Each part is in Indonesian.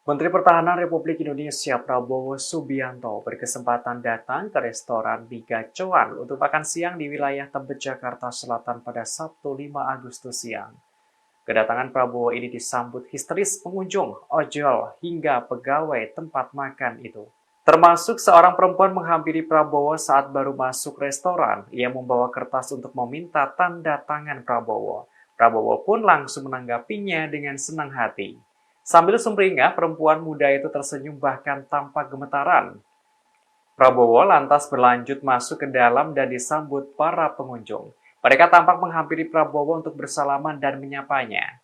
Menteri Pertahanan Republik Indonesia Prabowo Subianto berkesempatan datang ke restoran di Gacoan untuk makan siang di wilayah Tebet, Jakarta Selatan pada Sabtu 5 Agustus siang. Kedatangan Prabowo ini disambut histeris pengunjung, ojol, hingga pegawai tempat makan itu. Termasuk seorang perempuan menghampiri Prabowo saat baru masuk restoran. Ia membawa kertas untuk meminta tanda tangan Prabowo. Prabowo pun langsung menanggapinya dengan senang hati. Sambil sumringah, perempuan muda itu tersenyum bahkan tampak gemetaran. Prabowo lantas berlanjut masuk ke dalam dan disambut para pengunjung. Mereka tampak menghampiri Prabowo untuk bersalaman dan menyapanya.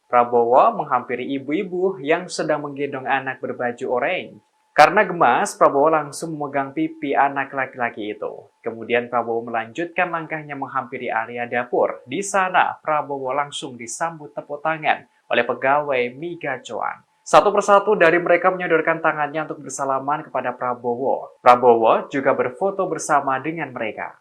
Prabowo menghampiri ibu-ibu yang sedang menggendong anak berbaju oranye. Karena gemas, Prabowo langsung memegang pipi anak laki-laki itu. Kemudian Prabowo melanjutkan langkahnya menghampiri area dapur. Di sana, Prabowo langsung disambut tepuk tangan oleh pegawai mie gacoan. Satu persatu dari mereka menyodorkan tangannya untuk bersalaman kepada Prabowo. Prabowo juga berfoto bersama dengan mereka.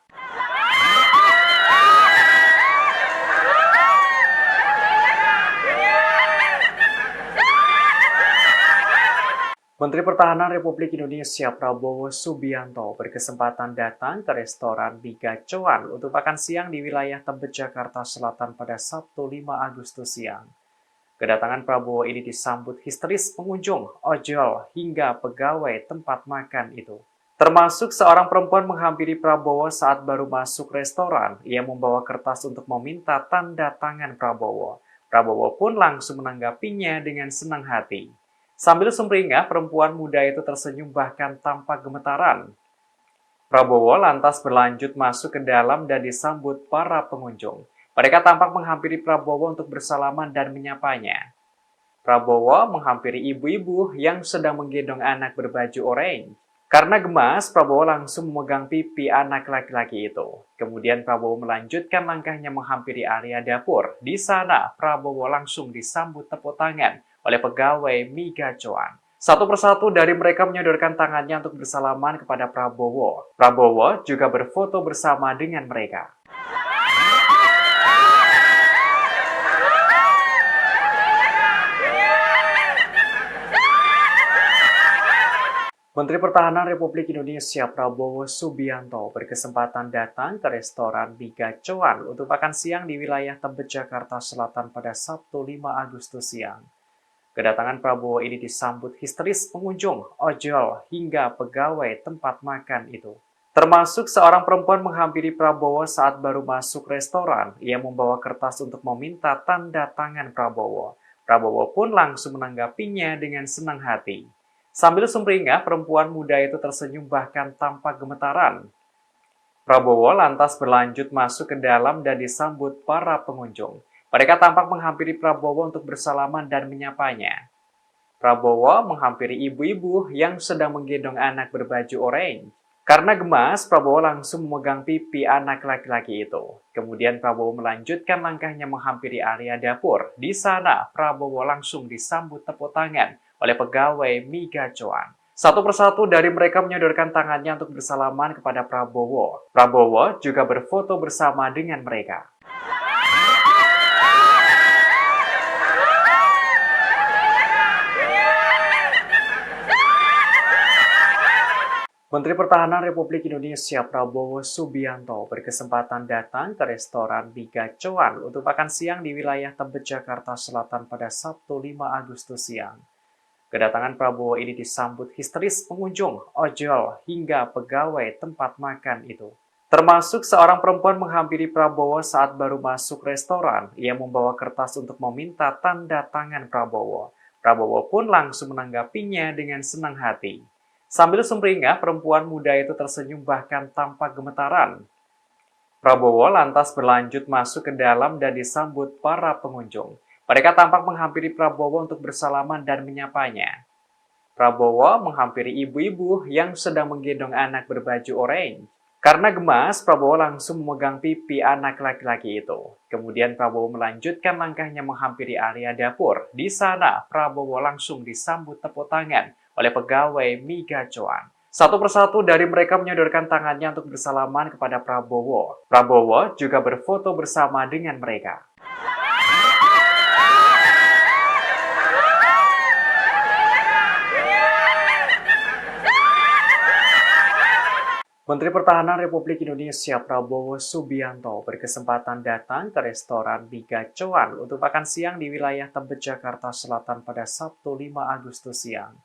Menteri Pertahanan Republik Indonesia Prabowo Subianto berkesempatan datang ke restoran di Gacoan untuk makan siang di wilayah Tebet, Jakarta Selatan pada Sabtu 5 Agustus siang. Kedatangan Prabowo ini disambut histeris pengunjung, ojol, hingga pegawai tempat makan itu. Termasuk seorang perempuan menghampiri Prabowo saat baru masuk restoran. Ia membawa kertas untuk meminta tanda tangan Prabowo. Prabowo pun langsung menanggapinya dengan senang hati. Sambil sumringah, perempuan muda itu tersenyum bahkan tampak gemetaran. Prabowo lantas berlanjut masuk ke dalam dan disambut para pengunjung. Mereka tampak menghampiri Prabowo untuk bersalaman dan menyapanya. Prabowo menghampiri ibu-ibu yang sedang menggendong anak berbaju oranye. Karena gemas, Prabowo langsung memegang pipi anak laki-laki itu. Kemudian Prabowo melanjutkan langkahnya menghampiri area dapur. Di sana, Prabowo langsung disambut tepuk tangan oleh pegawai mie gacoan. Satu persatu dari mereka menyodorkan tangannya untuk bersalaman kepada Prabowo. Prabowo juga berfoto bersama dengan mereka. Menteri Pertahanan Republik Indonesia Prabowo Subianto berkesempatan datang ke restoran di Gacoan untuk makan siang di wilayah Tebet, Jakarta Selatan pada Sabtu 5 Agustus siang. Kedatangan Prabowo ini disambut histeris pengunjung, ojol, hingga pegawai tempat makan itu. Termasuk seorang perempuan menghampiri Prabowo saat baru masuk restoran. Ia membawa kertas untuk meminta tanda tangan Prabowo. Prabowo pun langsung menanggapinya dengan senang hati. Sambil sumringah, perempuan muda itu tersenyum bahkan tampak gemetaran. Prabowo lantas berlanjut masuk ke dalam dan disambut para pengunjung. Mereka tampak menghampiri Prabowo untuk bersalaman dan menyapanya. Prabowo menghampiri ibu-ibu yang sedang menggendong anak berbaju oranye. Karena gemas, Prabowo langsung memegang pipi anak laki-laki itu. Kemudian Prabowo melanjutkan langkahnya menghampiri area dapur. Di sana, Prabowo langsung disambut tepuk tangan oleh pegawai mie gacoan. Satu persatu dari mereka menyodorkan tangannya untuk bersalaman kepada Prabowo. Prabowo juga berfoto bersama dengan mereka. Menteri Pertahanan Republik Indonesia Prabowo Subianto berkesempatan datang ke restoran di Gacoan untuk makan siang di wilayah Tebet, Jakarta Selatan pada Sabtu 5 Agustus siang. Kedatangan Prabowo ini disambut histeris pengunjung, ojol, hingga pegawai tempat makan itu. Termasuk seorang perempuan menghampiri Prabowo saat baru masuk restoran. Ia membawa kertas untuk meminta tanda tangan Prabowo. Prabowo pun langsung menanggapinya dengan senang hati. Sambil sumringah, perempuan muda itu tersenyum bahkan tampak gemetaran. Prabowo lantas berlanjut masuk ke dalam dan disambut para pengunjung. Mereka tampak menghampiri Prabowo untuk bersalaman dan menyapanya. Prabowo menghampiri ibu-ibu yang sedang menggendong anak berbaju oranye. Karena gemas, Prabowo langsung memegang pipi anak laki-laki itu. Kemudian Prabowo melanjutkan langkahnya menghampiri area dapur. Di sana, Prabowo langsung disambut tepuk tangan oleh pegawai mie gacoan. Satu persatu dari mereka menyodorkan tangannya untuk bersalaman kepada Prabowo. Prabowo juga berfoto bersama dengan mereka. Menteri Pertahanan Republik Indonesia Prabowo Subianto berkesempatan datang ke restoran di Gacuan untuk makan siang di wilayah Tebet, Jakarta Selatan pada Sabtu 5 Agustus siang.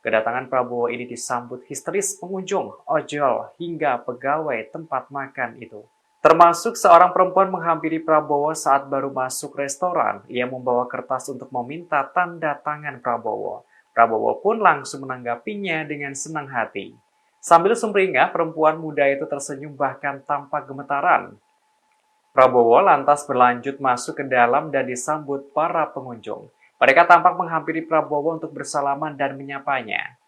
Kedatangan Prabowo ini disambut histeris pengunjung, ojol, hingga pegawai tempat makan itu. Termasuk seorang perempuan menghampiri Prabowo saat baru masuk restoran. Ia membawa kertas untuk meminta tanda tangan Prabowo. Prabowo pun langsung menanggapinya dengan senang hati. Sambil sumringah, perempuan muda itu tersenyum bahkan tampak gemetaran. Prabowo lantas berlanjut masuk ke dalam dan disambut para pengunjung. Mereka tampak menghampiri Prabowo untuk bersalaman dan menyapanya.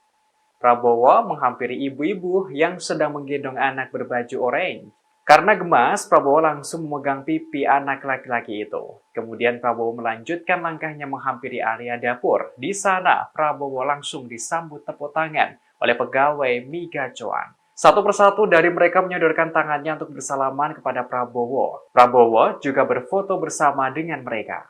Prabowo menghampiri ibu-ibu yang sedang menggendong anak berbaju oranye. Karena gemas, Prabowo langsung memegang pipi anak laki-laki itu. Kemudian Prabowo melanjutkan langkahnya menghampiri area dapur. Di sana, Prabowo langsung disambut tepuk tangan oleh pegawai mie gacoan. Satu persatu dari mereka menyodorkan tangannya untuk bersalaman kepada Prabowo. Prabowo juga berfoto bersama dengan mereka.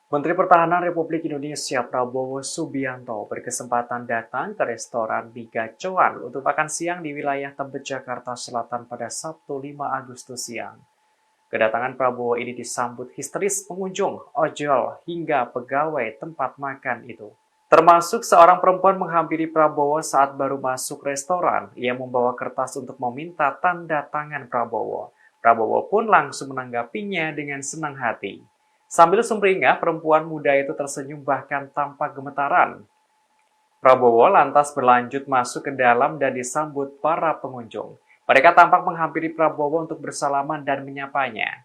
Menteri Pertahanan Republik Indonesia Prabowo Subianto berkesempatan datang ke restoran di Gacuan untuk makan siang di wilayah Tebet, Jakarta Selatan pada Sabtu 5 Agustus siang. Kedatangan Prabowo ini disambut histeris pengunjung, ojol, hingga pegawai tempat makan itu. Termasuk seorang perempuan menghampiri Prabowo saat baru masuk restoran. Ia membawa kertas untuk meminta tanda tangan Prabowo. Prabowo pun langsung menanggapinya dengan senang hati. Sambil sumringah, perempuan muda itu tersenyum bahkan tampak gemetaran. Prabowo lantas berlanjut masuk ke dalam dan disambut para pengunjung. Mereka tampak menghampiri Prabowo untuk bersalaman dan menyapanya.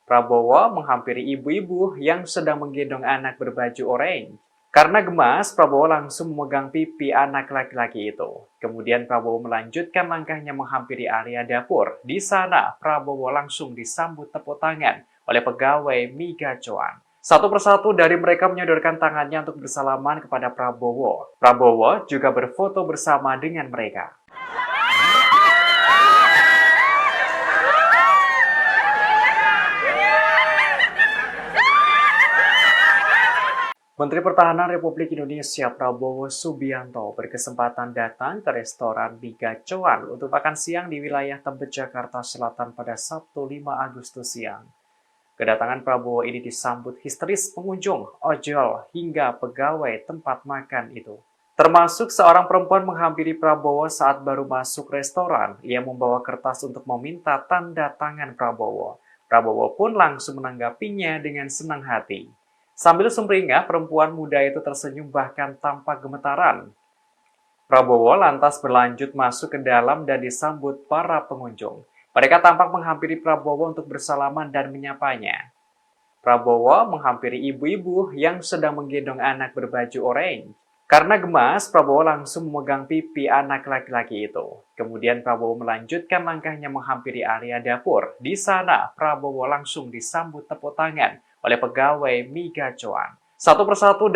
Prabowo menghampiri ibu-ibu yang sedang menggendong anak berbaju oranye. Karena gemas, Prabowo langsung memegang pipi anak laki-laki itu. Kemudian Prabowo melanjutkan langkahnya menghampiri area dapur. Di sana, Prabowo langsung disambut tepuk tangan oleh pegawai mie gacoan. Satu persatu dari mereka menyodorkan tangannya untuk bersalaman kepada Prabowo. Prabowo juga berfoto bersama dengan mereka. Menteri Pertahanan Republik Indonesia Prabowo Subianto berkesempatan datang ke restoran di Gacuan untuk makan siang di wilayah Tebet, Jakarta Selatan pada Sabtu 5 Agustus siang. Kedatangan Prabowo ini disambut histeris pengunjung, ojol, hingga pegawai tempat makan itu. Termasuk seorang perempuan menghampiri Prabowo saat baru masuk restoran. Ia membawa kertas untuk meminta tanda tangan Prabowo. Prabowo pun langsung menanggapinya dengan senang hati. Sambil sumringah, perempuan muda itu tersenyum bahkan tampak gemetaran. Prabowo lantas berlanjut masuk ke dalam dan disambut para pengunjung. Mereka tampak menghampiri Prabowo untuk bersalaman dan menyapanya. Prabowo menghampiri ibu-ibu yang sedang menggendong anak berbaju oranye. Karena gemas, Prabowo langsung memegang pipi anak laki-laki itu. Kemudian Prabowo melanjutkan langkahnya menghampiri area dapur. Di sana, Prabowo langsung disambut tepuk tangan oleh pegawai mie gacoan. Satu persatu